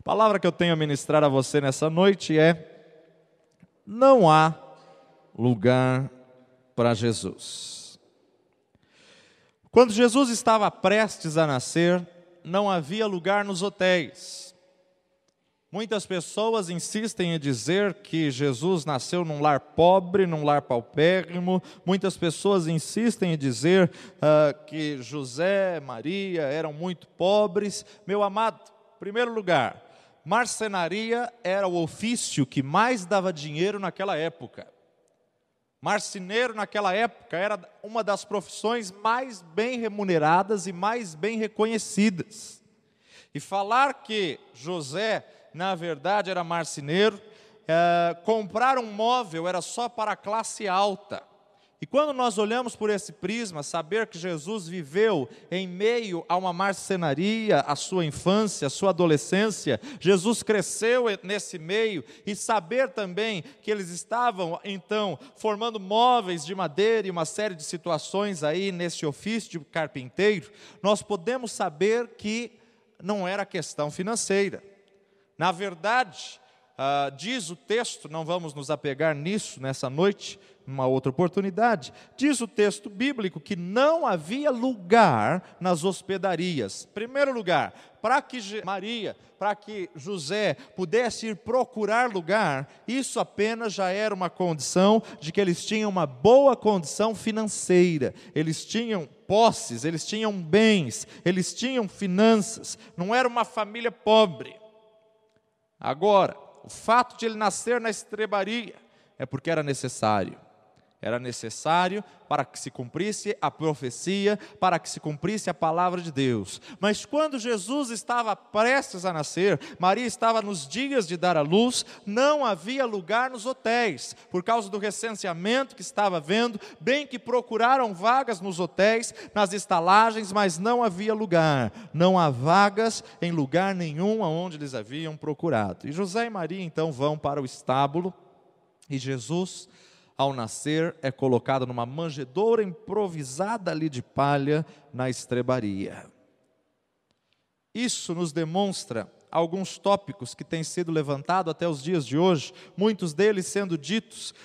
A palavra que eu tenho a ministrar a você nessa noite é: não há lugar para Jesus. Quando Jesus estava prestes a nascer, não havia lugar nos hotéis. Muitas pessoas insistem em dizer que Jesus nasceu num lar pobre, num lar paupérrimo. Muitas pessoas insistem em dizer que José, Maria eram muito pobres. Meu amado, em primeiro lugar, marcenaria era o ofício que mais dava dinheiro naquela época. Marceneiro naquela época era uma das profissões mais bem remuneradas e mais bem reconhecidas. E falar que José, na verdade, era marceneiro, comprar um móvel era só para a classe alta. E quando nós olhamos por esse prisma, saber que Jesus viveu em meio a uma marcenaria, a sua infância, a sua adolescência, Jesus cresceu nesse meio, e saber também que eles estavam, então, formando móveis de madeira e uma série de situações aí nesse ofício de carpinteiro, nós podemos saber que não era questão financeira. Na verdade, diz o texto, não vamos nos apegar nisso nessa noite, numa outra oportunidade, diz o texto bíblico que não havia lugar nas hospedarias. Em primeiro lugar, para que Maria, para que José pudesse ir procurar lugar, isso apenas já era uma condição de que eles tinham uma boa condição financeira, eles tinham posses, eles tinham bens, eles tinham finanças, não era uma família pobre. Agora, o fato de ele nascer na estrebaria é porque era necessário. Era necessário para que se cumprisse a profecia, para que se cumprisse a palavra de Deus. Mas quando Jesus estava prestes a nascer, Maria estava nos dias de dar à luz, não havia lugar nos hotéis, por causa do recenseamento que estava havendo, bem que procuraram vagas nos hotéis, nas estalagens, mas não havia lugar. Não há vagas em lugar nenhum aonde eles haviam procurado. E José e Maria então vão para o estábulo, e Jesus, ao nascer, é colocado numa manjedoura improvisada ali de palha na estrebaria. Isso nos demonstra alguns tópicos que têm sido levantados até os dias de hoje, muitos deles sendo ditos: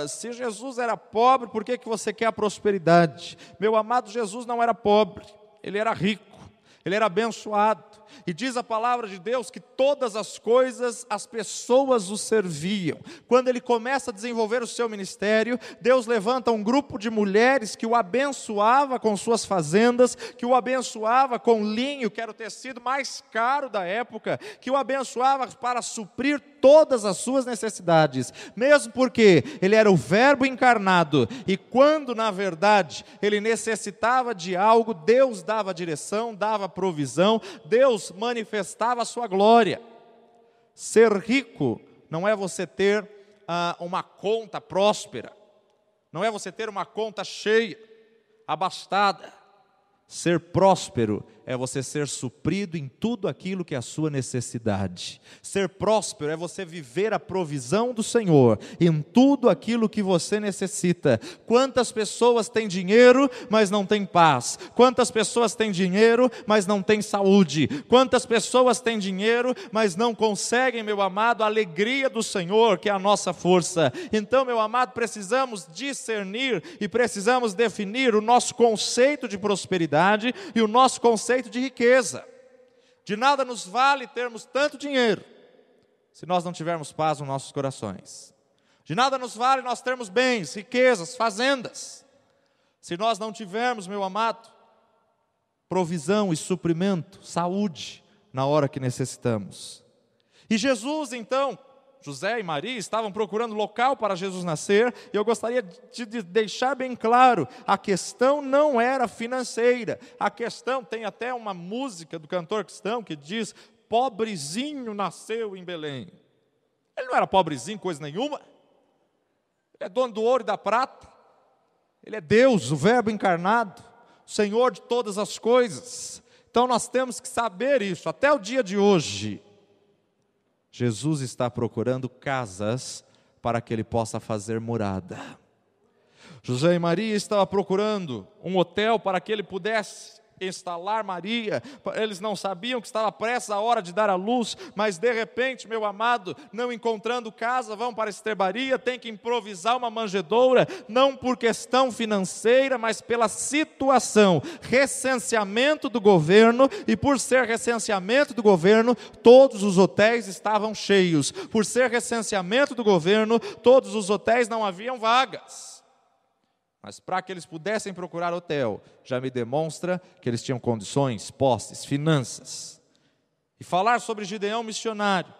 se Jesus era pobre, por que você quer a prosperidade? Meu amado, Jesus não era pobre, ele era rico, ele era abençoado. E diz a palavra de Deus que todas as coisas, as pessoas o serviam. Quando ele começa a desenvolver o seu ministério, Deus levanta um grupo de mulheres que o abençoava com suas fazendas, que o abençoava com linho, que era o tecido mais caro da época, que o abençoava para suprir todas as suas necessidades, mesmo porque ele era o Verbo encarnado, e quando na verdade ele necessitava de algo, Deus dava direção, dava provisão, Deus manifestava a sua glória. Ser rico não é você ter uma conta próspera, não é você ter uma conta cheia, abastada. Ser próspero é você ser suprido em tudo aquilo que é a sua necessidade. Ser próspero é você viver a provisão do Senhor em tudo aquilo que você necessita. Quantas pessoas têm dinheiro, mas não têm paz? Quantas pessoas têm dinheiro, mas não têm saúde? Quantas pessoas têm dinheiro, mas não conseguem, meu amado, a alegria do Senhor, que é a nossa força? Então, meu amado, precisamos discernir e precisamos definir o nosso conceito de prosperidade e o nosso conceito de riqueza. De nada nos vale termos tanto dinheiro se nós não tivermos paz nos nossos corações. De nada nos vale nós termos bens, riquezas, fazendas, se nós não tivermos, meu amado, provisão e suprimento, saúde, na hora que necessitamos. E Jesus então, José e Maria estavam procurando local para Jesus nascer, e eu gostaria de deixar bem claro, a questão não era financeira, a questão, tem até uma música do cantor cristão que diz: pobrezinho nasceu em Belém. Ele não era pobrezinho, coisa nenhuma, ele é dono do ouro e da prata, ele é Deus, o Verbo encarnado, o Senhor de todas as coisas. Então nós temos que saber isso, até o dia de hoje, Jesus está procurando casas para que ele possa fazer morada. José e Maria estavam procurando um hotel para que ele pudesse instalar Maria, eles não sabiam que estava prestes a hora de dar à luz, mas de repente, meu amado, não encontrando casa, vão para a estrebaria, tem que improvisar uma manjedoura, não por questão financeira, mas pela situação, recenseamento do governo, e por ser recenseamento do governo, todos os hotéis estavam cheios, por ser recenseamento do governo, todos os hotéis não haviam vagas. Mas para que eles pudessem procurar hotel, já me demonstra que eles tinham condições, posses, finanças. E falar sobre Gideão missionário,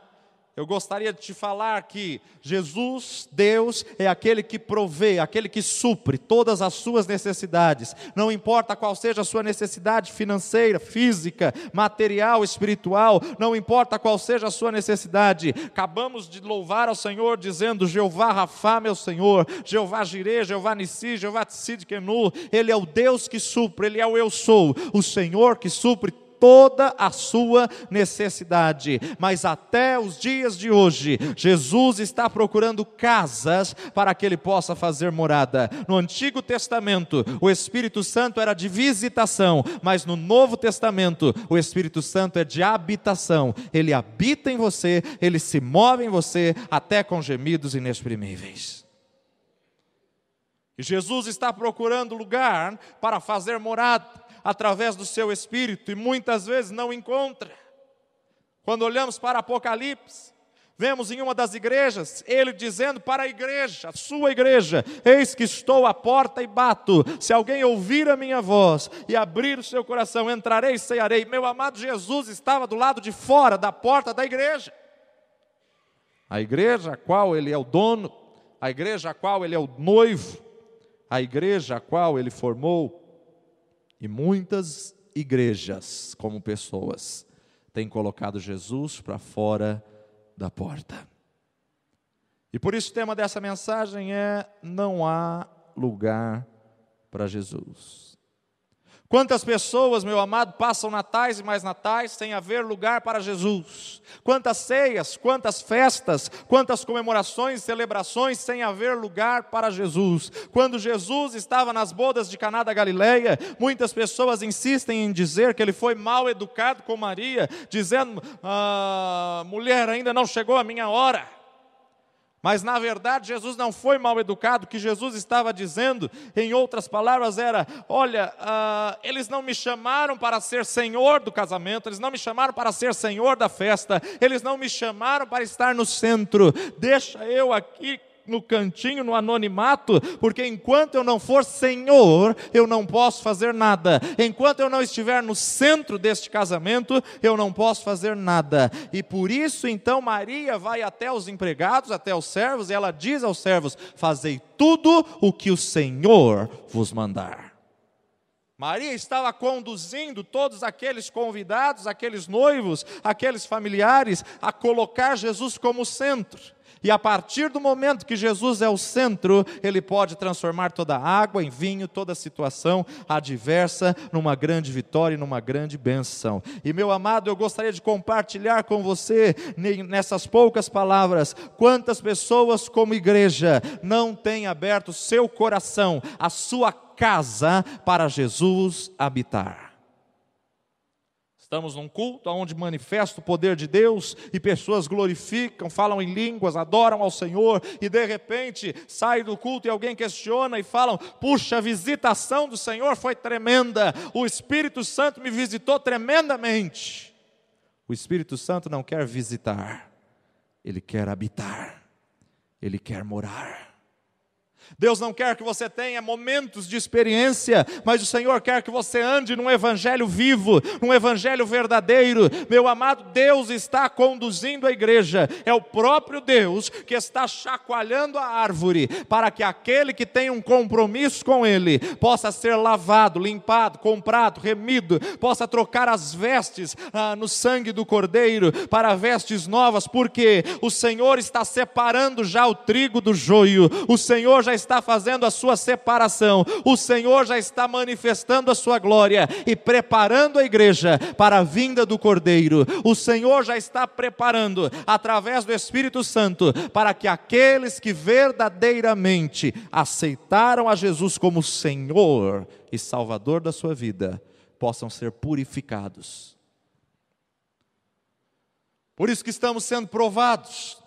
eu gostaria de te falar que Jesus, Deus, é aquele que provê, aquele que supre todas as suas necessidades. Não importa qual seja a sua necessidade financeira, física, material, espiritual, não importa qual seja a sua necessidade. Acabamos de louvar ao Senhor dizendo: Jeová Rafá, meu Senhor, Jeová Jireh, Jeová Nissi, Jeová Tsidkenu. Ele é o Deus que supre, Ele é o eu sou, o Senhor que supre toda a sua necessidade. Mas até os dias de hoje, Jesus está procurando casas para que Ele possa fazer morada. No Antigo Testamento, o Espírito Santo era de visitação, mas no Novo Testamento, o Espírito Santo é de habitação. Ele habita em você, Ele se move em você, até com gemidos inexprimíveis. E Jesus está procurando lugar para fazer morada através do seu Espírito, e muitas vezes não encontra. Quando olhamos para Apocalipse, vemos em uma das igrejas, ele dizendo para a igreja, a sua igreja: eis que estou à porta e bato, se alguém ouvir a minha voz e abrir o seu coração, entrarei e cearei. Meu amado, Jesus estava do lado de fora da porta da igreja. A igreja a qual ele é o dono, a igreja a qual ele é o noivo, a igreja a qual ele formou. E muitas igrejas, como pessoas, têm colocado Jesus para fora da porta. E por isso o tema dessa mensagem é: não há lugar para Jesus. Quantas pessoas, meu amado, passam natais e mais natais sem haver lugar para Jesus? Quantas ceias, quantas festas, quantas comemorações, celebrações sem haver lugar para Jesus? Quando Jesus estava nas bodas de Caná da Galileia, muitas pessoas insistem em dizer que ele foi mal educado com Maria, dizendo: mulher, ainda não chegou a minha hora. Mas na verdade Jesus não foi mal educado. O que Jesus estava dizendo, em outras palavras, era: olha, eles não me chamaram para ser senhor do casamento, eles não me chamaram para ser senhor da festa, eles não me chamaram para estar no centro. Deixa eu aqui no cantinho, no anonimato, porque enquanto eu não for senhor, eu não posso fazer nada. Enquanto eu não estiver no centro deste casamento, eu não posso fazer nada. E por isso então Maria vai até os empregados, até os servos, e ela diz aos servos: fazei tudo o que o Senhor vos mandar. Maria estava conduzindo todos aqueles convidados, aqueles noivos, aqueles familiares, a colocar Jesus como centro. E a partir do momento que Jesus é o centro, Ele pode transformar toda água em vinho, toda situação adversa numa grande vitória e numa grande bênção. E meu amado, eu gostaria de compartilhar com você, nessas poucas palavras, quantas pessoas como igreja não têm aberto seu coração, a sua casa para Jesus habitar. Estamos num culto onde manifesta o poder de Deus e pessoas glorificam, falam em línguas, adoram ao Senhor, e de repente sai do culto e alguém questiona e falam: puxa, a visitação do Senhor foi tremenda, o Espírito Santo me visitou tremendamente. O Espírito Santo não quer visitar, Ele quer habitar, Ele quer morar. Deus não quer que você tenha momentos de experiência, mas o Senhor quer que você ande num evangelho vivo, num evangelho verdadeiro. Meu amado, Deus está conduzindo a igreja, é o próprio Deus que está chacoalhando a árvore, para que aquele que tem um compromisso com Ele, possa ser lavado, limpado, comprado, remido, possa trocar as vestes no sangue do Cordeiro, para vestes novas, porque o Senhor está separando já o trigo do joio, o Senhor já está fazendo a sua separação, o Senhor já está manifestando a sua glória e preparando a igreja para a vinda do Cordeiro. O Senhor já está preparando através do Espírito Santo para que aqueles que verdadeiramente aceitaram a Jesus como Senhor e Salvador da sua vida possam ser purificados. Por isso que estamos sendo provados,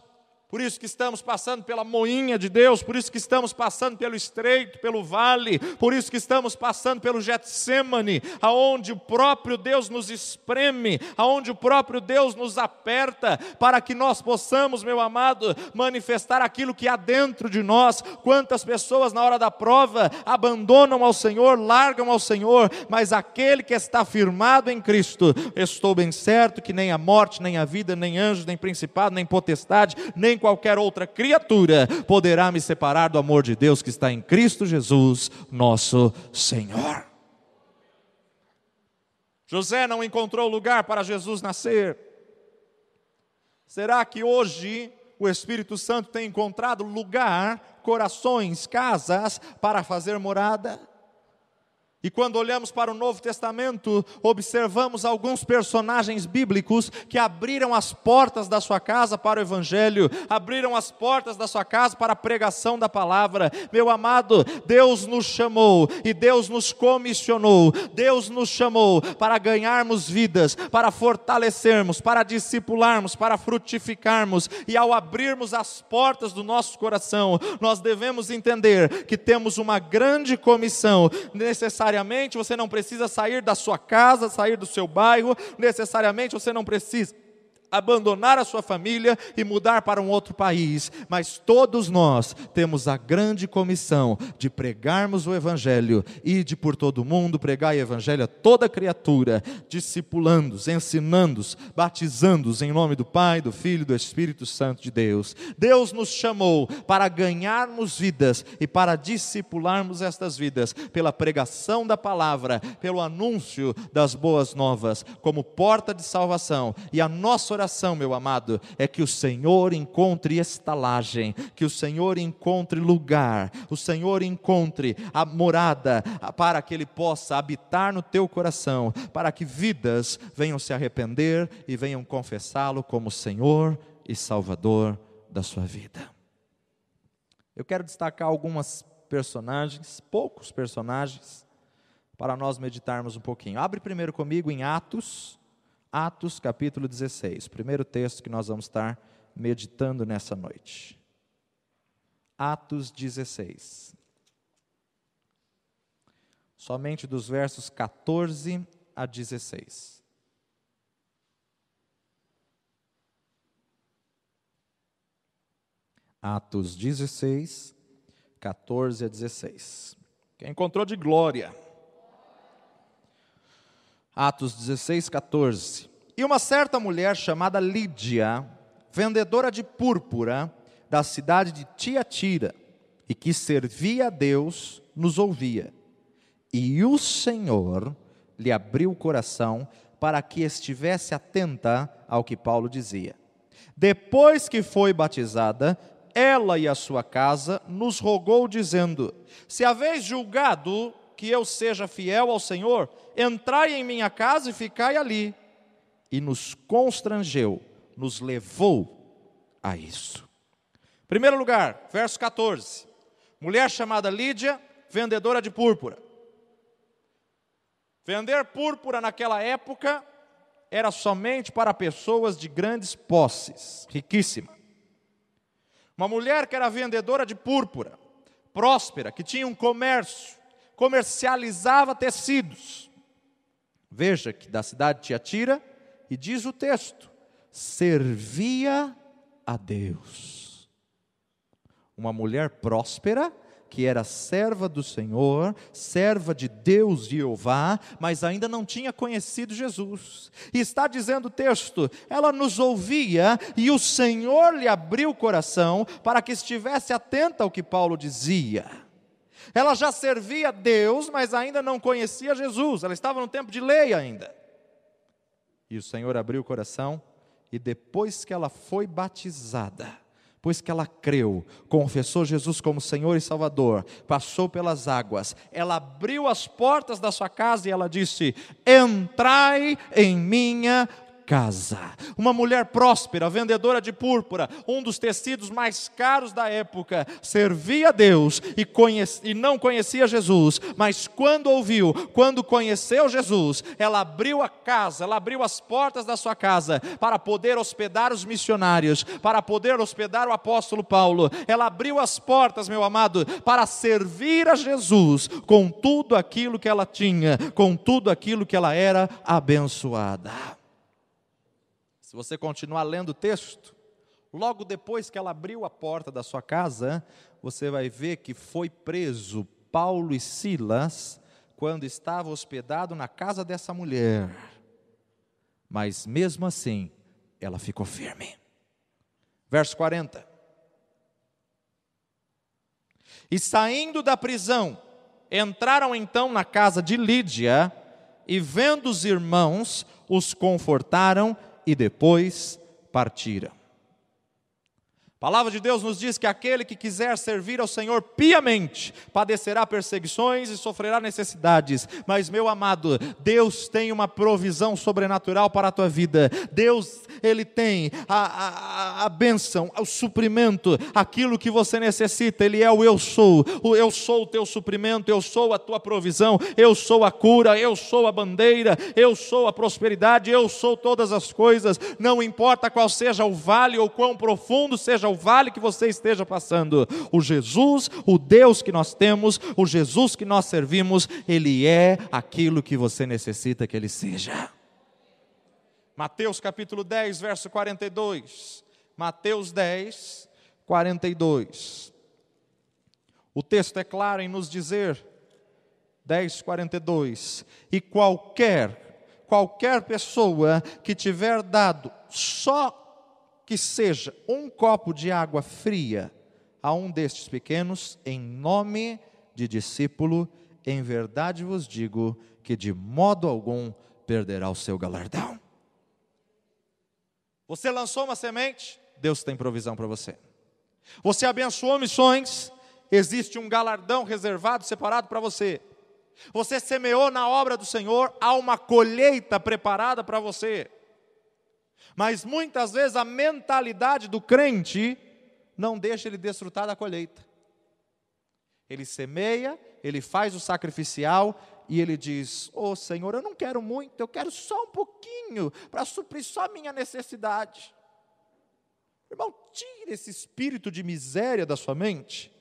por isso que estamos passando pela moinha de Deus, por isso que estamos passando pelo estreito, pelo vale, por isso que estamos passando pelo Getsêmani, aonde o próprio Deus nos espreme, aonde o próprio Deus nos aperta, para que nós possamos, meu amado, manifestar aquilo que há dentro de nós. Quantas pessoas na hora da prova abandonam ao Senhor, largam ao Senhor, mas aquele que está firmado em Cristo, estou bem certo que nem a morte, nem a vida, nem anjos, nem principado, nem potestade, nem qualquer outra criatura poderá me separar do amor de Deus que está em Cristo Jesus, nosso Senhor. José não encontrou lugar para Jesus nascer. Será que hoje o Espírito Santo tem encontrado lugar, corações, casas para fazer morada? E quando olhamos para o Novo Testamento, observamos alguns personagens bíblicos que abriram as portas da sua casa para o Evangelho, abriram as portas da sua casa para a pregação da palavra. Meu amado, Deus nos chamou e Deus nos comissionou, Deus nos chamou para ganharmos vidas, para fortalecermos, para discipularmos, para frutificarmos. E ao abrirmos as portas do nosso coração, nós devemos entender que temos uma grande comissão. Necessariamente você não precisa sair da sua casa, sair do seu bairro, necessariamente você não precisa abandonar a sua família e mudar para um outro país, mas todos nós temos a grande comissão de pregarmos o Evangelho, e de por todo o mundo pregar o Evangelho a toda criatura, discipulando-os, ensinando-os, batizando-os em nome do Pai, do Filho e do Espírito Santo de Deus. Deus nos chamou para ganharmos vidas e para discipularmos estas vidas pela pregação da palavra, pelo anúncio das boas novas, como porta de salvação. E a nossa oração, meu amado, é que o Senhor encontre estalagem, que o Senhor encontre lugar, o Senhor encontre a morada, para que Ele possa habitar no teu coração, para que vidas venham se arrepender e venham confessá-lo como Senhor e Salvador da sua vida. Eu quero destacar algumas personagens, poucos personagens, para nós meditarmos um pouquinho. Abre primeiro comigo em Atos capítulo 16, primeiro texto que nós vamos estar meditando nessa noite. Atos 16. Somente dos versos 14 a 16. Atos 16, 14 a 16. Quem encontrou de glória? Atos 16, 14. E uma certa mulher chamada Lídia, vendedora de púrpura, da cidade de Tiatira, e que servia a Deus, nos ouvia. E o Senhor lhe abriu o coração para que estivesse atenta ao que Paulo dizia. Depois que foi batizada, ela e a sua casa nos rogou, dizendo: se haveis julgado que eu seja fiel ao Senhor, entrai em minha casa e ficai ali. E nos constrangeu, nos levou a isso. Primeiro lugar, verso 14. Mulher chamada Lídia, vendedora de púrpura. Vender púrpura naquela época era somente para pessoas de grandes posses, riquíssima. Uma mulher que era vendedora de púrpura, próspera, que tinha um comércio, comercializava tecidos. Veja que da cidade de Tiatira, e diz o texto, servia a Deus. Uma mulher próspera, que era serva do Senhor, serva de Deus Jeová, mas ainda não tinha conhecido Jesus. E está dizendo o texto, ela nos ouvia e o Senhor lhe abriu o coração para que estivesse atenta ao que Paulo dizia. Ela já servia a Deus, mas ainda não conhecia Jesus. Ela estava no tempo de lei ainda. E o Senhor abriu o coração, e depois que ela foi batizada, depois que ela creu, confessou Jesus como Senhor e Salvador, passou pelas águas, ela abriu as portas da sua casa e ela disse: entrai em minha casa. Uma mulher próspera, vendedora de púrpura, um dos tecidos mais caros da época, servia a Deus e não conhecia Jesus, mas quando conheceu Jesus, ela abriu a casa, ela abriu as portas da sua casa para poder hospedar os missionários, para poder hospedar o apóstolo Paulo. Ela abriu as portas, meu amado, para servir a Jesus com tudo aquilo que ela tinha, com tudo aquilo que ela era abençoada. Se você continuar lendo o texto, logo depois que ela abriu a porta da sua casa, você vai ver que foi preso Paulo e Silas quando estava hospedado na casa dessa mulher. Mas mesmo assim, ela ficou firme. Verso 40. E saindo da prisão, entraram então na casa de Lídia, e vendo os irmãos, os confortaram e depois partiram. A palavra de Deus nos diz que aquele que quiser servir ao Senhor piamente, padecerá perseguições e sofrerá necessidades. Mas, meu amado, Deus tem uma provisão sobrenatural para a tua vida. Deus, Ele tem a bênção, o suprimento, aquilo que você necessita. Ele é o eu sou o teu suprimento, eu sou a tua provisão, eu sou a cura, eu sou a bandeira, eu sou a prosperidade, eu sou todas as coisas. Não importa qual seja o vale ou quão profundo seja o vale que você esteja passando, o Jesus, o Deus que nós temos, o Jesus que nós servimos, Ele é aquilo que você necessita que Ele seja. Mateus capítulo 10, verso 42. Mateus 10, 42. O texto é claro em nos dizer, 10, 42, e qualquer pessoa que tiver dado só que seja um copo de água fria a um destes pequenos, em nome de discípulo, em verdade vos digo que de modo algum perderá o seu galardão. Você lançou uma semente, Deus tem provisão para você. Você abençoou missões, existe um galardão reservado, separado para você. Você semeou na obra do Senhor, há uma colheita preparada para você. Mas muitas vezes a mentalidade do crente não deixa ele desfrutar da colheita. Ele semeia, ele faz o sacrificial e ele diz: "Oh Senhor, eu não quero muito, eu quero só um pouquinho para suprir só a minha necessidade." Irmão, tire esse espírito de miséria da sua mente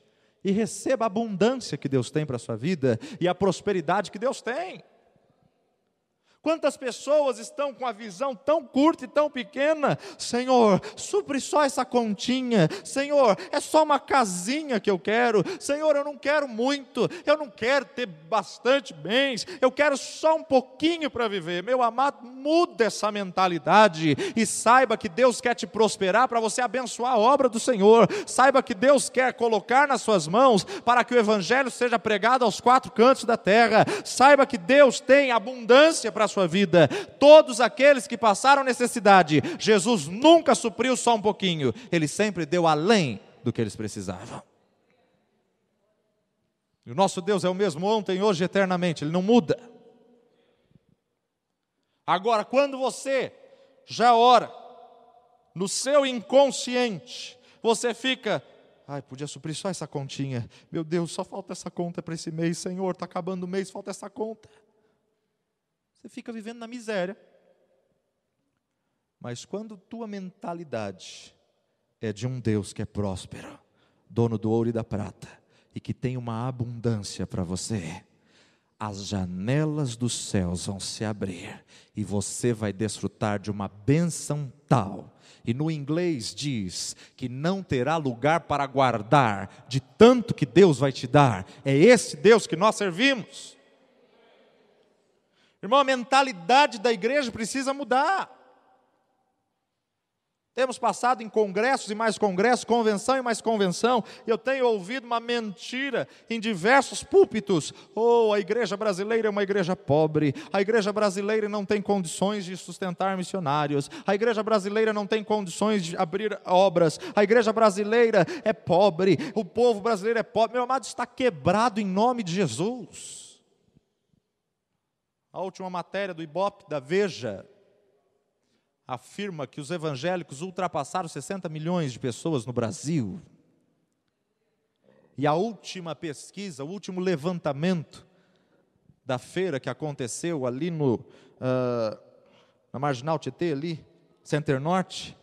e receba a abundância que Deus tem para a sua vida e a prosperidade que Deus tem. Quantas pessoas estão com a visão tão curta e tão pequena? Senhor, supre só essa continha. Senhor, é só uma casinha que eu quero. Senhor, eu não quero muito. Eu não quero ter bastante bens. Eu quero só um pouquinho para viver. Meu amado, muda essa mentalidade e saiba que Deus quer te prosperar para você abençoar a obra do Senhor. Saiba que Deus quer colocar nas suas mãos para que o Evangelho seja pregado aos quatro cantos da terra. Saiba que Deus tem abundância para a sua vida. Todos aqueles que passaram necessidade, Jesus nunca supriu só um pouquinho, Ele sempre deu além do que eles precisavam. E o nosso Deus é o mesmo ontem, hoje e eternamente, Ele não muda. Agora, quando você já ora, no seu inconsciente, você fica: "Ai, podia suprir só essa continha, meu Deus, só falta essa conta para esse mês, Senhor, está acabando o mês, falta essa conta." Você fica vivendo na miséria. Mas quando tua mentalidade é de um Deus que é próspero, dono do ouro e da prata, e que tem uma abundância para você, as janelas dos céus vão se abrir, e você vai desfrutar de uma bênção tal, e no inglês diz que não terá lugar para guardar, de tanto que Deus vai te dar. É esse Deus que nós servimos. Irmão, a mentalidade da igreja precisa mudar. Temos passado em congressos e mais congressos, convenção e mais convenção, e eu tenho ouvido uma mentira em diversos púlpitos: "Oh, a igreja brasileira é uma igreja pobre, a igreja brasileira não tem condições de sustentar missionários, a igreja brasileira não tem condições de abrir obras, a igreja brasileira é pobre, o povo brasileiro é pobre." Meu amado, está quebrado em nome de Jesus. A última matéria do Ibope, da Veja, afirma que os evangélicos ultrapassaram 60 milhões de pessoas no Brasil. E a última pesquisa, o último levantamento da feira que aconteceu ali na Marginal Tietê, ali, Center Norte,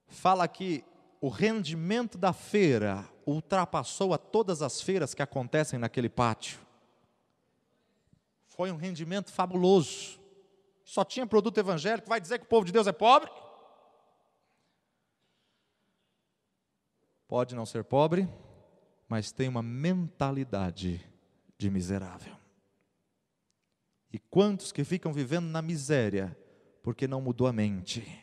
fala que o rendimento da feira ultrapassou a todas as feiras que acontecem naquele pátio. Foi um rendimento fabuloso. Só tinha produto evangélico. Vai dizer que o povo de Deus é pobre? Pode não ser pobre, mas tem uma mentalidade de miserável. E quantos que ficam vivendo na miséria, porque não mudou a mente?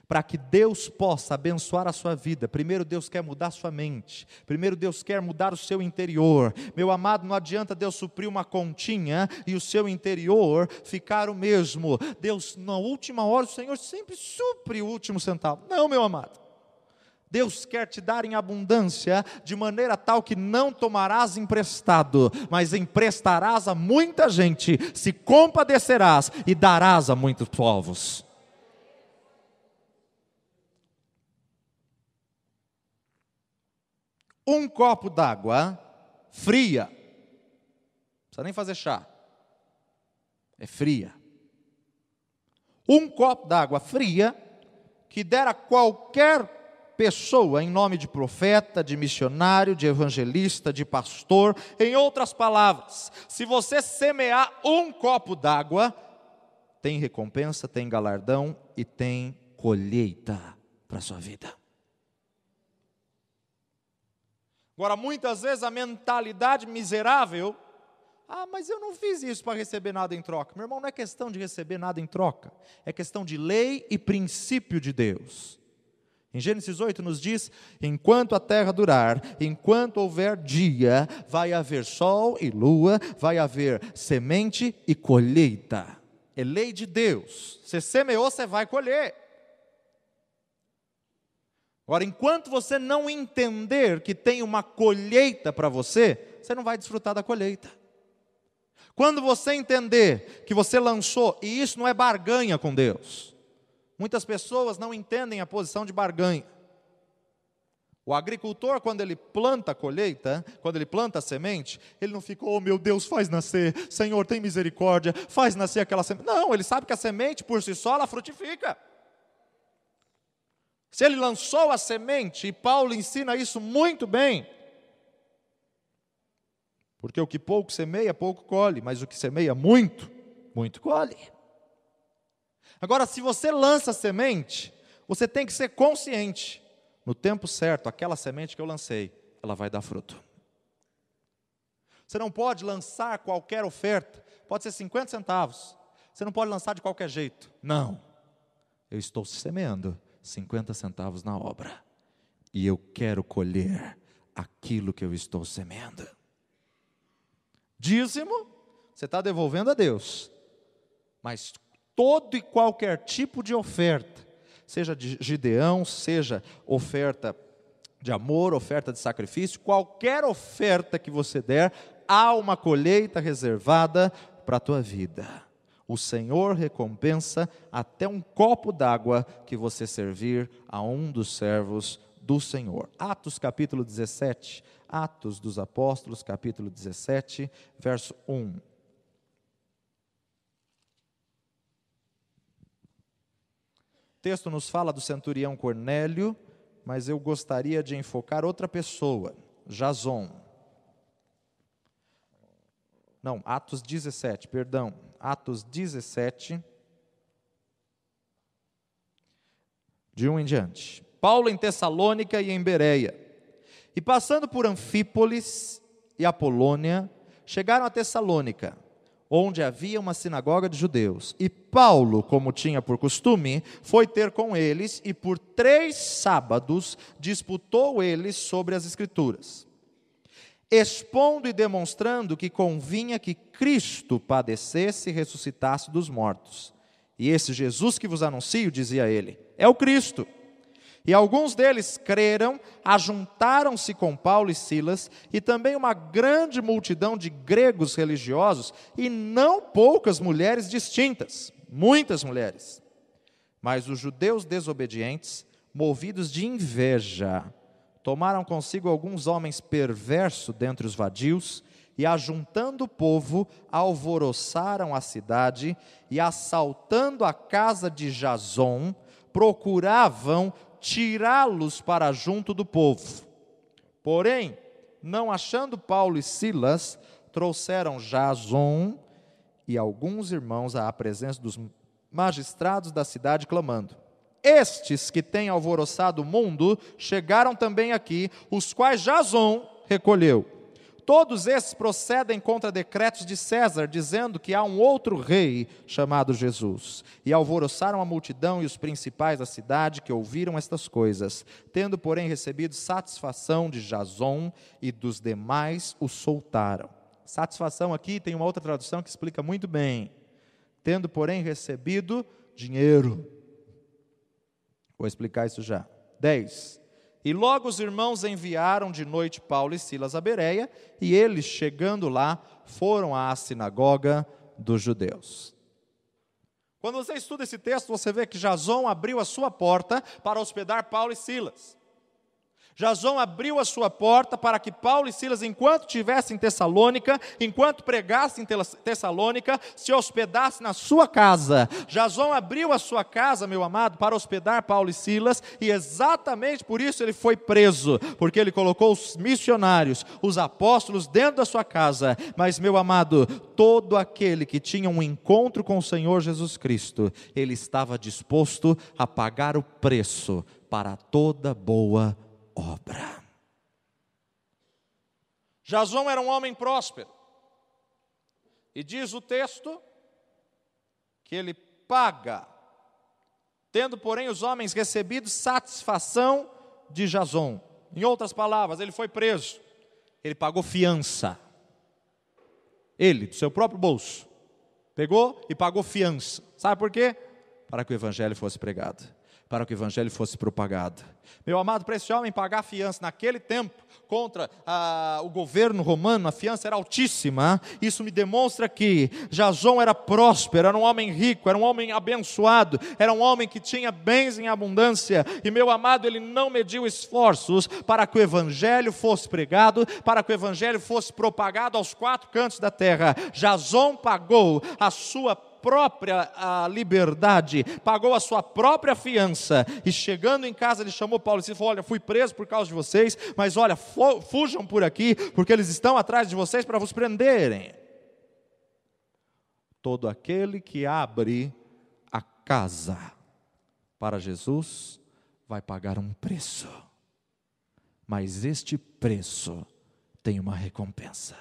Para que Deus possa abençoar a sua vida, primeiro Deus quer mudar a sua mente, primeiro Deus quer mudar o seu interior. Meu amado, não adianta Deus suprir uma continha e o seu interior ficar o mesmo. Deus, na última hora, o Senhor sempre supre o último centavo. Não, meu amado. Deus quer te dar em abundância, de maneira tal que não tomarás emprestado, mas emprestarás a muita gente, se compadecerás e darás a muitos povos. Um copo d'água fria, não precisa nem fazer chá, é fria. Um copo d'água fria, que dera qualquer pessoa, em nome de profeta, de missionário, de evangelista, de pastor. Em outras palavras, se você semear um copo d'água, tem recompensa, tem galardão e tem colheita para a sua vida. Agora, muitas vezes a mentalidade miserável, mas eu não fiz isso para receber nada em troca. Meu irmão, não é questão de receber nada em troca, é questão de lei e princípio de Deus. Em Gênesis 8 nos diz: enquanto a terra durar, enquanto houver dia, vai haver sol e lua, vai haver semente e colheita. É lei de Deus. Você semeou, você vai colher. Agora, enquanto você não entender que tem uma colheita para você, você não vai desfrutar da colheita. Quando você entender que você lançou, e isso não é barganha com Deus. Muitas pessoas não entendem a posição de barganha. O agricultor, quando ele planta a colheita, quando ele planta a semente, ele não fica, oh meu Deus, faz nascer, Senhor, tem misericórdia, faz nascer aquela semente. Não, ele sabe que a semente por si só, ela frutifica. Se ele lançou a semente, e Paulo ensina isso muito bem, porque o que pouco semeia, pouco colhe, mas o que semeia muito, muito colhe. Agora, se você lança a semente, você tem que ser consciente, no tempo certo, aquela semente que eu lancei, ela vai dar fruto. Você não pode lançar qualquer oferta, pode ser 50 centavos, você não pode lançar de qualquer jeito. Não, eu estou semeando 50 centavos na obra, e eu quero colher aquilo que eu estou semeando. Dízimo, você está devolvendo a Deus, mas todo e qualquer tipo de oferta, seja de Gideão, seja oferta de amor, oferta de sacrifício, qualquer oferta que você der, há uma colheita reservada para a tua vida. O Senhor recompensa até um copo d'água que você servir a um dos servos do Senhor. Atos capítulo 17, Atos dos Apóstolos capítulo 17, verso 1. O texto nos fala do centurião Cornélio, mas eu gostaria de enfocar outra pessoa, Jason. Não, Atos 17, perdão. Atos 17, de 1 em diante. Paulo em Tessalônica e em Bereia. E passando por Anfípolis e Apolônia, chegaram a Tessalônica, onde havia uma sinagoga de judeus. E Paulo, como tinha por costume, foi ter com eles, e por 3 sábados disputou eles sobre as Escrituras, expondo e demonstrando que convinha que Cristo padecesse e ressuscitasse dos mortos. E esse Jesus que vos anuncio, dizia ele, é o Cristo. E alguns deles creram, ajuntaram-se com Paulo e Silas, e também uma grande multidão de gregos religiosos, e não poucas mulheres distintas, muitas mulheres. Mas os judeus desobedientes, movidos de inveja, tomaram consigo alguns homens perversos dentre os vadios, e ajuntando o povo, alvoroçaram a cidade, e assaltando a casa de Jason, procuravam tirá-los para junto do povo. Porém, não achando Paulo e Silas, trouxeram Jason e alguns irmãos à presença dos magistrados da cidade, clamando: estes que têm alvoroçado o mundo chegaram também aqui, os quais Jason recolheu. Todos esses procedem contra decretos de César, dizendo que há um outro rei chamado Jesus. E alvoroçaram a multidão e os principais da cidade que ouviram estas coisas. Tendo, porém, recebido satisfação de Jason e dos demais, o soltaram. Satisfação aqui tem uma outra tradução que explica muito bem. Tendo, porém, recebido dinheiro. Vou explicar isso já. 10. E logo os irmãos enviaram de noite Paulo e Silas a Bereia, e eles, chegando lá, foram à sinagoga dos judeus. Quando você estuda esse texto, você vê que Jason abriu a sua porta para hospedar Paulo e Silas. Jason abriu a sua porta para que Paulo e Silas, enquanto estivessem em Tessalônica, enquanto pregassem em Tessalônica, se hospedassem na sua casa. Jason abriu a sua casa, meu amado, para hospedar Paulo e Silas, e exatamente por isso ele foi preso, porque ele colocou os missionários, os apóstolos dentro da sua casa. Mas, meu amado, todo aquele que tinha um encontro com o Senhor Jesus Cristo, ele estava disposto a pagar o preço para toda boa obra. Jason era um homem próspero, e diz o texto que ele paga, tendo porém os homens recebido satisfação de Jason. Em outras palavras, ele foi preso, ele pagou fiança, ele, do seu próprio bolso, pegou e pagou fiança. Sabe por quê? Para que o evangelho fosse pregado, para que o evangelho fosse propagado. Meu amado, para esse homem pagar fiança naquele tempo contra o governo romano, a fiança era altíssima. Isso me demonstra que Jason era próspero, era um homem rico, era um homem abençoado, era um homem que tinha bens em abundância. E, meu amado, ele não mediu esforços para que o evangelho fosse pregado, para que o evangelho fosse propagado aos 4 cantos da terra. Jason pagou a sua própria liberdade, pagou a sua própria fiança, e chegando em casa ele chamou Paulo e falou: olha, fui preso por causa de vocês, mas olha, fujam por aqui, porque eles estão atrás de vocês para vos prenderem. Todo aquele que abre a casa para Jesus vai pagar um preço, mas este preço tem uma recompensa,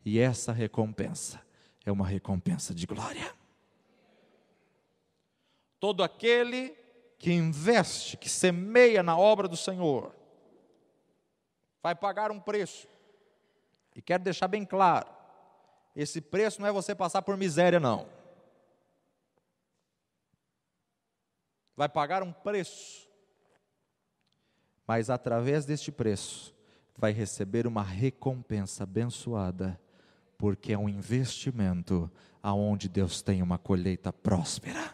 e essa recompensa é uma recompensa de glória. Todo aquele que investe, que semeia na obra do Senhor, vai pagar um preço. E quero deixar bem claro, esse preço não é você passar por miséria, não. Vai pagar um preço, mas através deste preço, vai receber uma recompensa abençoada, porque é um investimento aonde Deus tem uma colheita próspera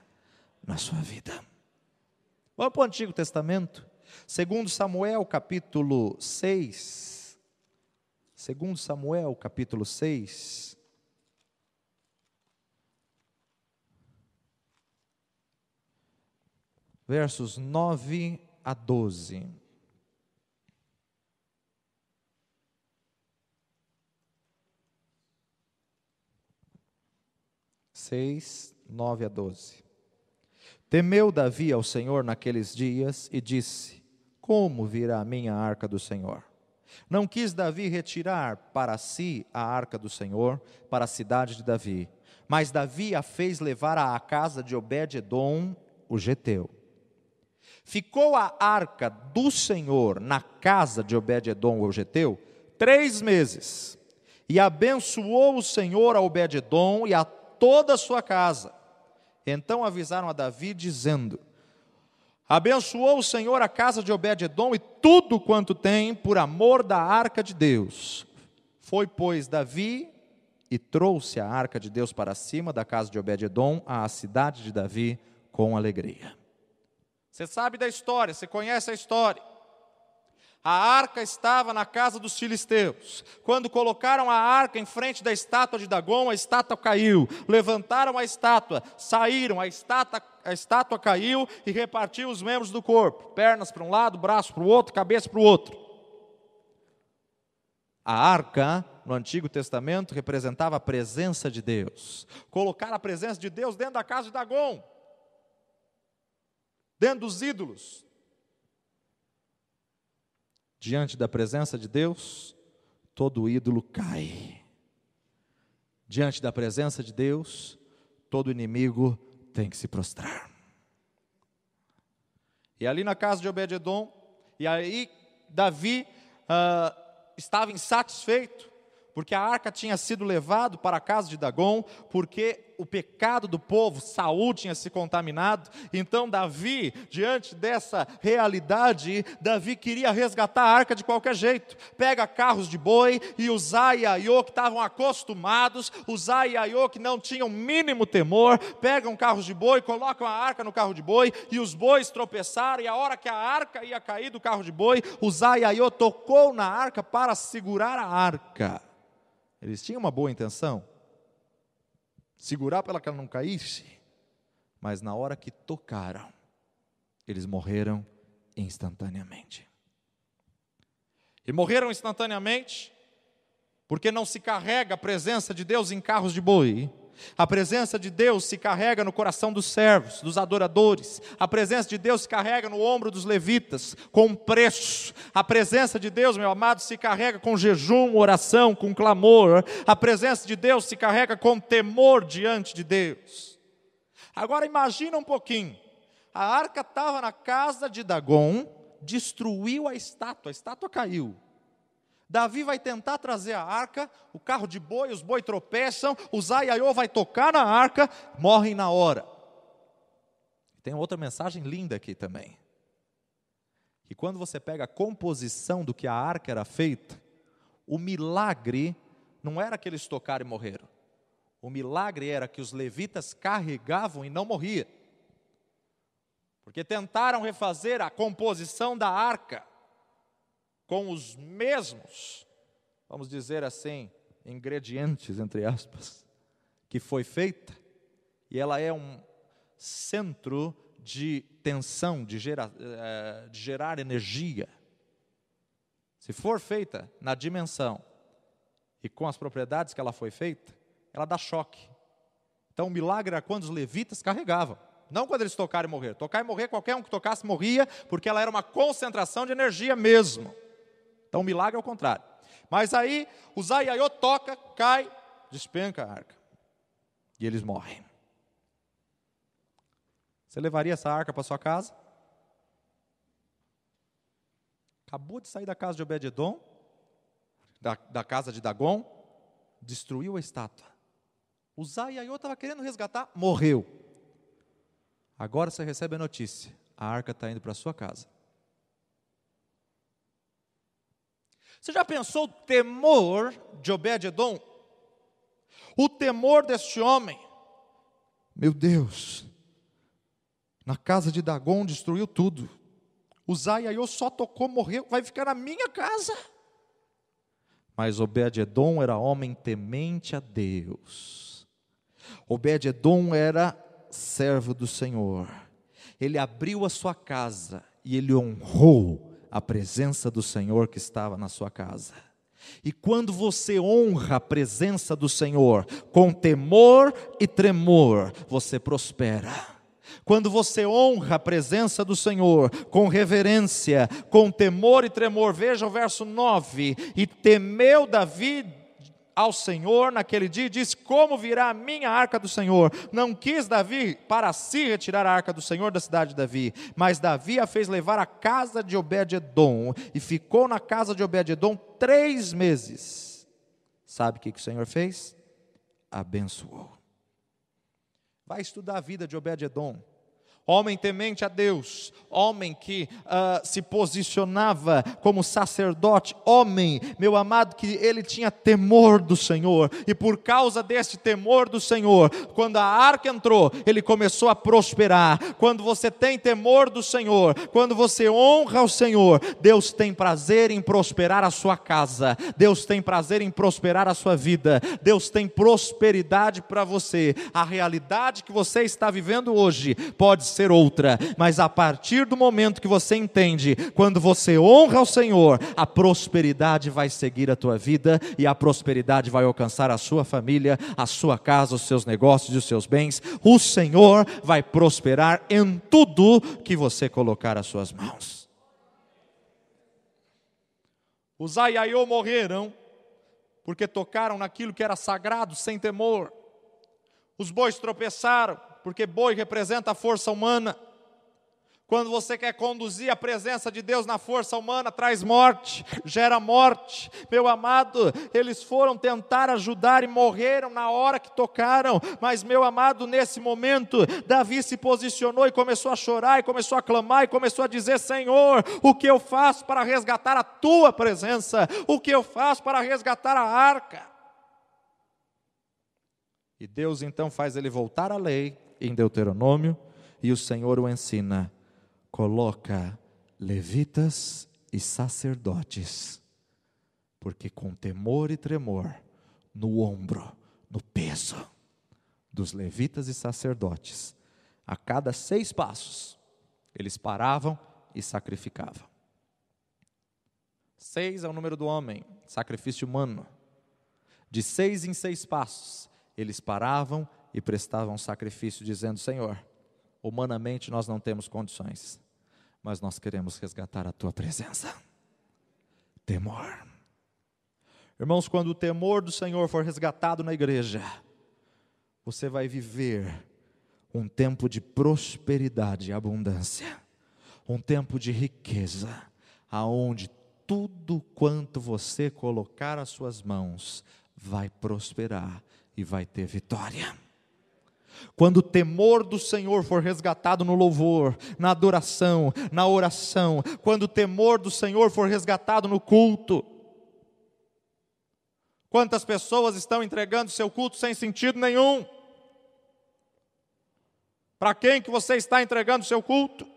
na sua vida. Vamos para o Antigo Testamento, 2 Samuel capítulo 6, 2 Samuel capítulo 6, versos 9 a 12. 6, 9 a 12. Temeu Davi ao Senhor naqueles dias e disse: como virá a minha arca do Senhor? Não quis Davi retirar para si a arca do Senhor para a cidade de Davi, mas Davi a fez levar à casa de Obed-edom, o geteu. Ficou a arca do Senhor na casa de Obed-edom, o geteu, 3 meses, e abençoou o Senhor a Obed-edom e a toda a sua casa. Então avisaram a Davi, dizendo: abençoou o Senhor a casa de Obed-edom e tudo quanto tem, por amor da arca de Deus. Foi, pois, Davi e trouxe a arca de Deus para cima da casa de Obed-edom à cidade de Davi com alegria. Você sabe da história, você conhece a história. A arca estava na casa dos filisteus. Quando colocaram a arca em frente da estátua de Dagom, a estátua caiu. Levantaram a estátua, saíram, a estátua caiu e repartiu os membros do corpo. Pernas para um lado, braço para o outro, cabeça para o outro. A arca, no Antigo Testamento, representava a presença de Deus. Colocar a presença de Deus dentro da casa de Dagom, dentro dos ídolos. Diante da presença de Deus, todo ídolo cai. Diante da presença de Deus, todo inimigo tem que se prostrar. E ali na casa de Obed-edom, e aí Davi estava insatisfeito, porque a arca tinha sido levada para a casa de Dagom, porque o pecado do povo, Saul, tinha se contaminado. Então Davi, diante dessa realidade, Davi queria resgatar a arca de qualquer jeito. Pega carros de boi, e Uzá e Aiô, que estavam acostumados, Uzá e Aiô, que não tinham mínimo temor, pegam carros de boi, colocam a arca no carro de boi, e os bois tropeçaram, e a hora que a arca ia cair do carro de boi, Uzá e Aiô tocou na arca para segurar a arca. Eles tinham uma boa intenção, segurar para que ela não caísse, mas na hora que tocaram, eles morreram instantaneamente. E morreram instantaneamente, porque não se carrega a presença de Deus em carros de boi. A presença de Deus se carrega no coração dos servos, dos adoradores. A presença de Deus se carrega no ombro dos levitas, com preço. A presença de Deus, meu amado, se carrega com jejum, oração, com clamor. A presença de Deus se carrega com temor diante de Deus. Agora imagina um pouquinho. A arca estava na casa de Dagom, destruiu a estátua caiu. Davi vai tentar trazer a arca, o carro de boi, os boi tropeçam, Uzá e Aiô vai tocar na arca, morrem na hora. Tem outra mensagem linda aqui também. Que quando você pega a composição do que a arca era feita, o milagre não era que eles tocaram e morreram. O milagre era que os levitas carregavam e não morriam. Porque tentaram refazer a composição da arca com os mesmos, vamos dizer assim, ingredientes, entre aspas, que foi feita, e ela é um centro de tensão, de gerar energia. Se for feita na dimensão e com as propriedades que ela foi feita, ela dá choque. Então o milagre era quando os levitas carregavam, não quando eles tocaram e morreram. Tocar e morrer, qualquer um que tocasse morria, porque ela era uma concentração de energia mesmo. Então o milagre é o contrário. Mas aí, Uzá e Aiô toca, cai, despenca a arca. E eles morrem. Você levaria essa arca para sua casa? Acabou de sair da casa de Obed-edom, da casa de Dagom, destruiu a estátua. Uzá e Aiô estavam querendo resgatar, morreu. Agora você recebe a notícia, a arca está indo para a sua casa. Você já pensou o temor de Obed-edom? O temor deste homem? Meu Deus, na casa de Dagom destruiu tudo. Uzá e Aiô só tocou, morreu, vai ficar na minha casa. Mas Obed-edom era homem temente a Deus. Obed-edom era servo do Senhor. Ele abriu a sua casa e ele honrou a presença do Senhor que estava na sua casa. E quando você honra a presença do Senhor com temor e tremor, você prospera. Quando você honra a presença do Senhor com reverência, com temor e tremor, veja o verso 9: e temeu Davi ao Senhor naquele dia, e disse: como virá a minha arca do Senhor? Não quis Davi para si retirar a arca do Senhor da cidade de Davi, mas Davi a fez levar à casa de Obed-edom, e ficou na casa de Obed-edom 3 meses. Sabe o que o Senhor fez? Abençoou. Vai estudar a vida de Obed-edom. homem temente a Deus, homem que se posicionava como sacerdote, homem, meu amado, que ele tinha temor do Senhor, e por causa deste temor do Senhor, quando a arca entrou, ele começou a prosperar. Quando você tem temor do Senhor, quando você honra o Senhor, Deus tem prazer em prosperar a sua casa, Deus tem prazer em prosperar a sua vida, Deus tem prosperidade para você. A realidade que você está vivendo hoje pode ser outra, mas a partir do momento que você entende, quando você honra o Senhor, a prosperidade vai seguir a tua vida, e a prosperidade vai alcançar a sua família, a sua casa, os seus negócios e os seus bens. O Senhor vai prosperar em tudo que você colocar as suas mãos. Os Aiaiô morreram porque tocaram naquilo que era sagrado sem temor. Os bois tropeçaram porque boi representa a força humana. Quando você quer conduzir a presença de Deus na força humana, traz morte, gera morte. Meu amado, eles foram tentar ajudar e morreram na hora que tocaram. Mas, meu amado, nesse momento, Davi se posicionou e começou a chorar, e começou a clamar, e começou a dizer: Senhor, o que eu faço para resgatar a tua presença? O que eu faço para resgatar a arca? E Deus então faz ele voltar à lei, em Deuteronômio, e o Senhor o ensina: coloca levitas e sacerdotes, porque com temor e tremor, no ombro, no peso dos levitas e sacerdotes, a cada 6 passos, eles paravam e sacrificavam. 6 é o número do homem, sacrifício humano. De 6 em 6 passos, eles paravam e prestavam sacrifício, dizendo: Senhor, humanamente nós não temos condições, mas nós queremos resgatar a tua presença. Temor. Irmãos, quando o temor do Senhor for resgatado na igreja, você vai viver um tempo de prosperidade e abundância, um tempo de riqueza, aonde tudo quanto você colocar as suas mãos vai prosperar e vai ter vitória. Quando o temor do Senhor for resgatado no louvor, na adoração, na oração, quando o temor do Senhor for resgatado no culto. Quantas pessoas estão entregando seu culto sem sentido nenhum? Para quem que você está entregando seu culto?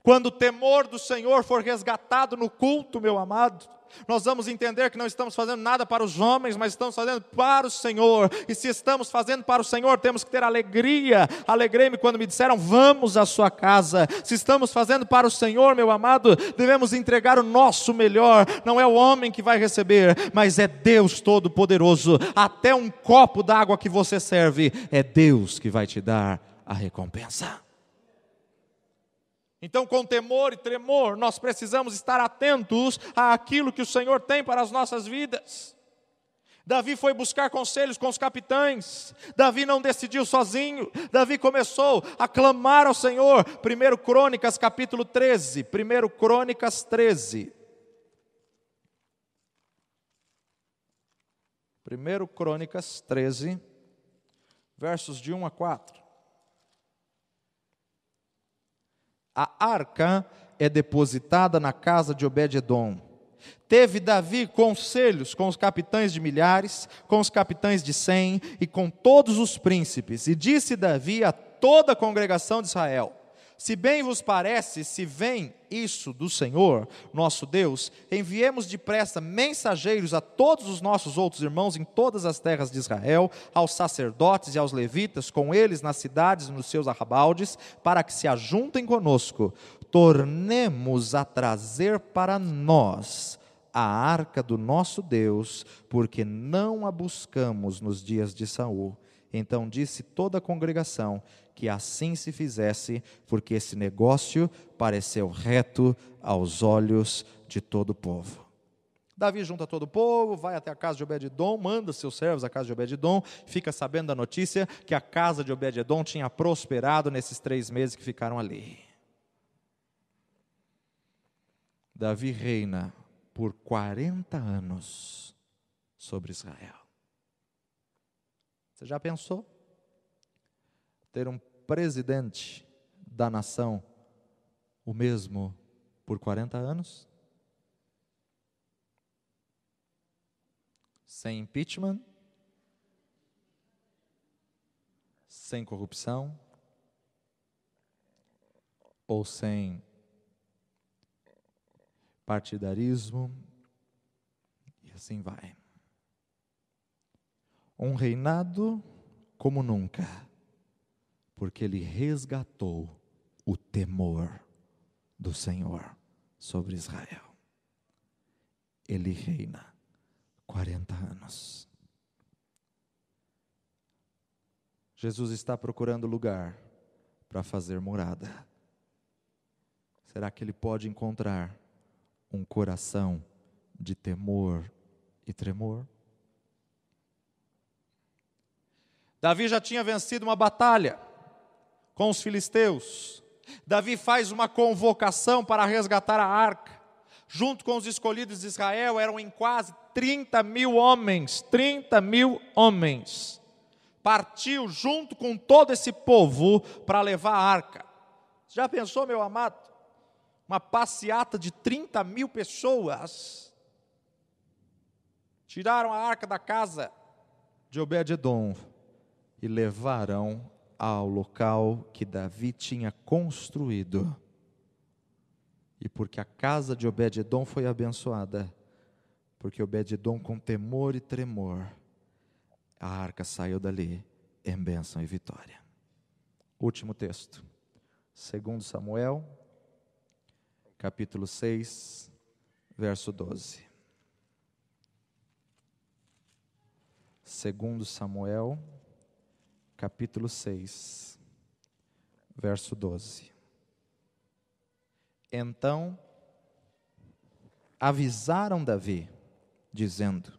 Quando o temor do Senhor for resgatado no culto, meu amado, nós vamos entender que não estamos fazendo nada para os homens, mas estamos fazendo para o Senhor. E se estamos fazendo para o Senhor, temos que ter alegria. Alegrei-me quando me disseram: vamos à sua casa. Se estamos fazendo para o Senhor, meu amado, devemos entregar o nosso melhor. Não é o homem que vai receber, mas é Deus Todo-Poderoso. Até um copo d'água que você serve, é Deus que vai te dar a recompensa. Então, com temor e tremor, nós precisamos estar atentos àquilo que o Senhor tem para as nossas vidas. Davi foi buscar conselhos com os capitães. Davi não decidiu sozinho. Davi começou a clamar ao Senhor. 1 Crônicas capítulo 13. 1 Crônicas 13. 1 Crônicas 13, versos de 1 a 4. A arca é depositada na casa de Obed-edom. Teve Davi conselhos com os capitães de milhares, com os capitães de 100 e com todos os príncipes. E disse Davi a toda a congregação de Israel: se bem vos parece, se vem isso do Senhor, nosso Deus, enviemos depressa mensageiros a todos os nossos outros irmãos em todas as terras de Israel, aos sacerdotes e aos levitas, com eles nas cidades e nos seus arrabaldes, para que se ajuntem conosco. Tornemos a trazer para nós a arca do nosso Deus, porque não a buscamos nos dias de Saul. Então disse toda a congregação que assim se fizesse, porque esse negócio pareceu reto aos olhos de todo o povo. Davi junta todo o povo, vai até a casa de Obed-edom, manda seus servos à casa de Obed-edom, fica sabendo da notícia que a casa de Obed-edom tinha prosperado nesses 3 meses que ficaram ali. Davi reina por 40 anos sobre Israel. Você já pensou? Ter um presidente da nação o mesmo por 40 anos? Sem impeachment, sem corrupção, ou sem partidarismo, e assim vai. Um reinado como nunca, porque ele resgatou o temor do Senhor sobre Israel. Ele reina 40 anos. Jesus está procurando lugar para fazer morada. Será que ele pode encontrar um coração de temor e tremor? Davi já tinha vencido uma batalha com os filisteus. Davi faz uma convocação para resgatar a arca. Junto com os escolhidos de Israel, eram em quase 30 mil homens. 30 mil homens. Partiu junto com todo esse povo para levar a arca. Já pensou, meu amado? Uma passeata de 30 mil pessoas. Tiraram a arca da casa de Obed-edom e levaram ao local que Davi tinha construído. E porque a casa de Obed-edom foi abençoada, porque Obed-edom com temor e tremor, a arca saiu dali em bênção e vitória. Último texto, 2 Samuel, capítulo 6, verso 12. 2 Samuel, capítulo 6, verso 12. Então avisaram Davi, dizendo: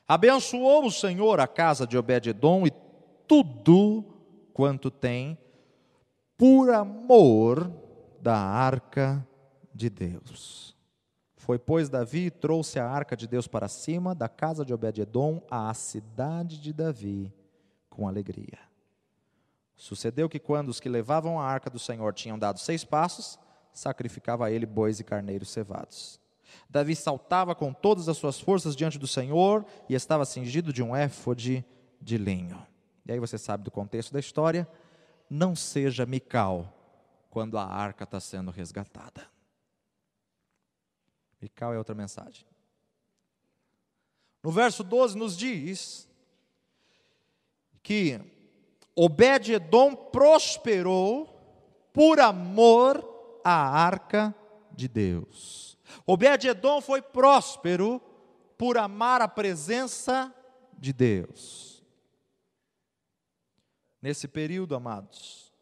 abençoou o Senhor a casa de Obed-edom e tudo quanto tem, por amor da arca de Deus. Foi, pois, Davi e trouxe a arca de Deus para cima da casa de Obed-edom à cidade de Davi com alegria. Sucedeu que quando os que levavam a arca do Senhor tinham dado 6 passos, sacrificava a ele bois e carneiros cevados. Davi saltava com todas as suas forças diante do Senhor e estava cingido de um éfode de linho. E aí você sabe do contexto da história. Não seja Mical quando a arca está sendo resgatada. Mical é outra mensagem. No verso 12 nos diz que Obed-edom prosperou por amor à arca de Deus. Obed-edom foi próspero por amar a presença de Deus. Nesse período, amados,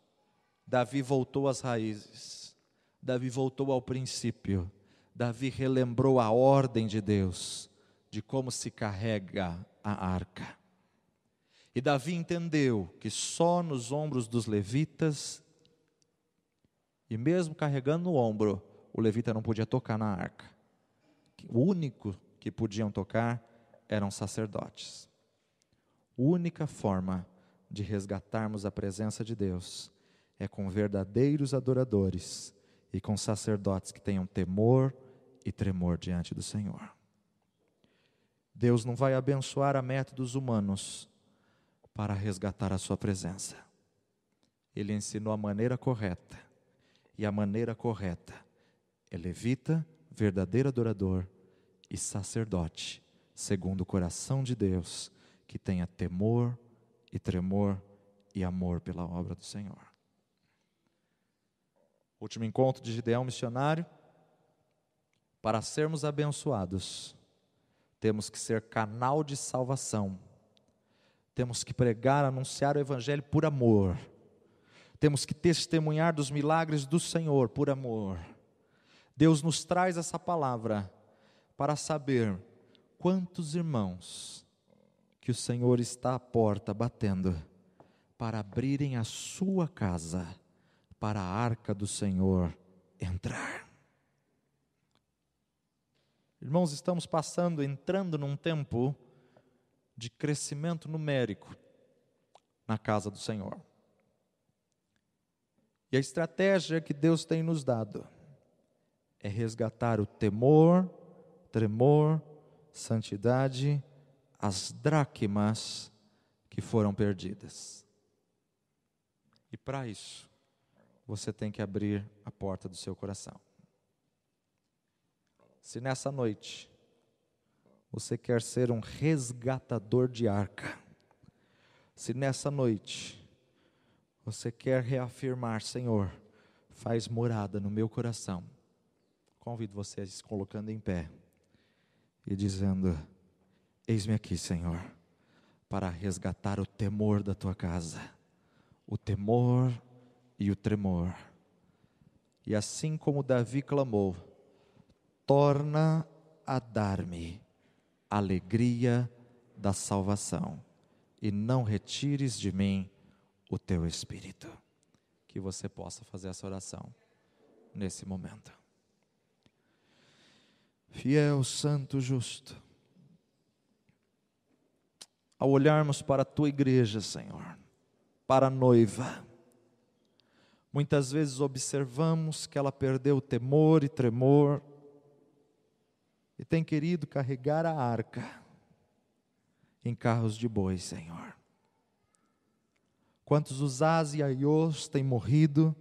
Davi voltou às raízes, Davi voltou ao princípio, Davi relembrou a ordem de Deus, de como se carrega a arca. E Davi entendeu que só nos ombros dos levitas, e mesmo carregando no ombro, o levita não podia tocar na arca. O único que podiam tocar eram sacerdotes. A única forma de resgatarmos a presença de Deus é com verdadeiros adoradores e com sacerdotes que tenham temor e tremor diante do Senhor. Deus não vai abençoar a métodos humanos para resgatar a sua presença. Ele ensinou a maneira correta, e a maneira correta é levita, verdadeiro adorador e sacerdote, segundo o coração de Deus, que tenha temor e tremor e amor pela obra do Senhor. Último encontro de Gideão missionário. Para sermos abençoados, temos que ser canal de salvação. Temos que pregar, anunciar o Evangelho por amor. Temos que testemunhar dos milagres do Senhor por amor. Deus nos traz essa palavra para saber quantos irmãos que o Senhor está à porta batendo para abrirem a sua casa para a arca do Senhor entrar. Irmãos, estamos entrando num tempo de crescimento numérico na casa do Senhor. E a estratégia que Deus tem nos dado é resgatar o temor, tremor, santidade, as dracmas que foram perdidas. E para isso, você tem que abrir a porta do seu coração. Se nessa noite você quer ser um resgatador de arca, se nessa noite você quer reafirmar: Senhor, faz morada no meu coração, convido você a se colocando em pé e dizendo: eis-me aqui, Senhor, para resgatar o temor da tua casa, o temor e o tremor. E assim como Davi clamou: torna a dar-me alegria da salvação, e não retires de mim o teu Espírito. Que você possa fazer essa oração nesse momento. Fiel, santo, justo, ao olharmos para a tua igreja, Senhor, para a noiva, muitas vezes observamos que ela perdeu temor e tremor, e tem querido carregar a arca em carros de boi, Senhor. Quantos Uzás e Aiós têm morrido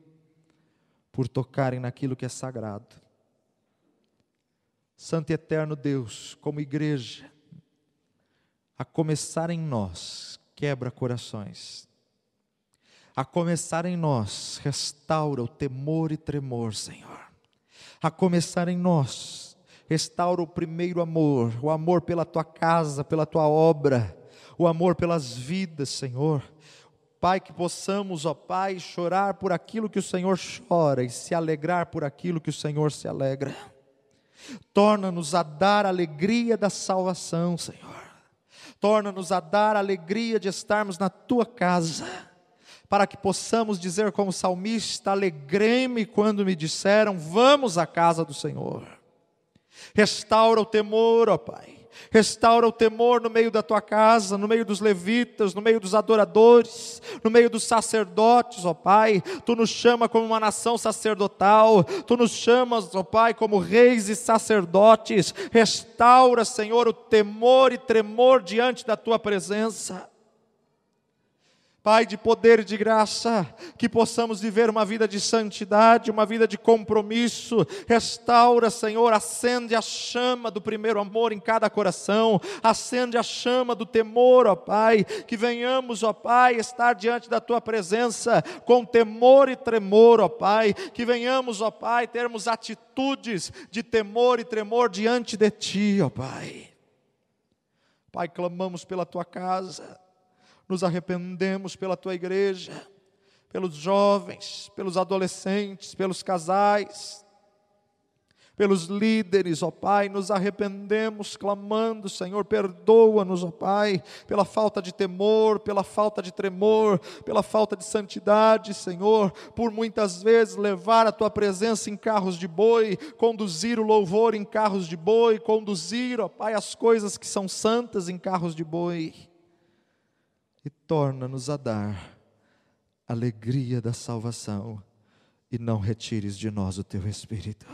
por tocarem naquilo que é sagrado. Santo e eterno Deus, como igreja, a começar em nós, quebra corações. A começar em nós, restaura o temor e tremor, Senhor. A começar em nós, restaura o primeiro amor, o amor pela tua casa, pela tua obra, o amor pelas vidas, Senhor. Pai, que possamos, ó Pai, chorar por aquilo que o Senhor chora e se alegrar por aquilo que o Senhor se alegra. Torna-nos a dar a alegria da salvação, Senhor. Torna-nos a dar a alegria de estarmos na tua casa, para que possamos dizer como salmista: alegrei-me quando me disseram, vamos à casa do Senhor. Restaura o temor, ó Pai. Restaura o temor no meio da tua casa, no meio dos levitas, no meio dos adoradores, no meio dos sacerdotes, ó Pai. Tu nos chama como uma nação sacerdotal, Tu nos chamas, ó Pai, como reis e sacerdotes. Restaura, Senhor, o temor e tremor diante da tua presença. Pai de poder e de graça, que possamos viver uma vida de santidade, uma vida de compromisso. Restaura, Senhor, acende a chama do primeiro amor em cada coração, acende a chama do temor, ó Pai, que venhamos, ó Pai, estar diante da Tua presença com temor e tremor, ó Pai, que venhamos, ó Pai, termos atitudes de temor e tremor diante de Ti, ó Pai. Pai, clamamos pela Tua casa, nos arrependemos pela Tua igreja, pelos jovens, pelos adolescentes, pelos casais, pelos líderes, ó Pai, nos arrependemos clamando: Senhor, perdoa-nos, ó Pai, pela falta de temor, pela falta de tremor, pela falta de santidade, Senhor, por muitas vezes levar a Tua presença em carros de boi, conduzir o louvor em carros de boi, conduzir, ó Pai, as coisas que são santas em carros de boi. E torna-nos a dar alegria da salvação, e não retires de nós o Teu Espírito.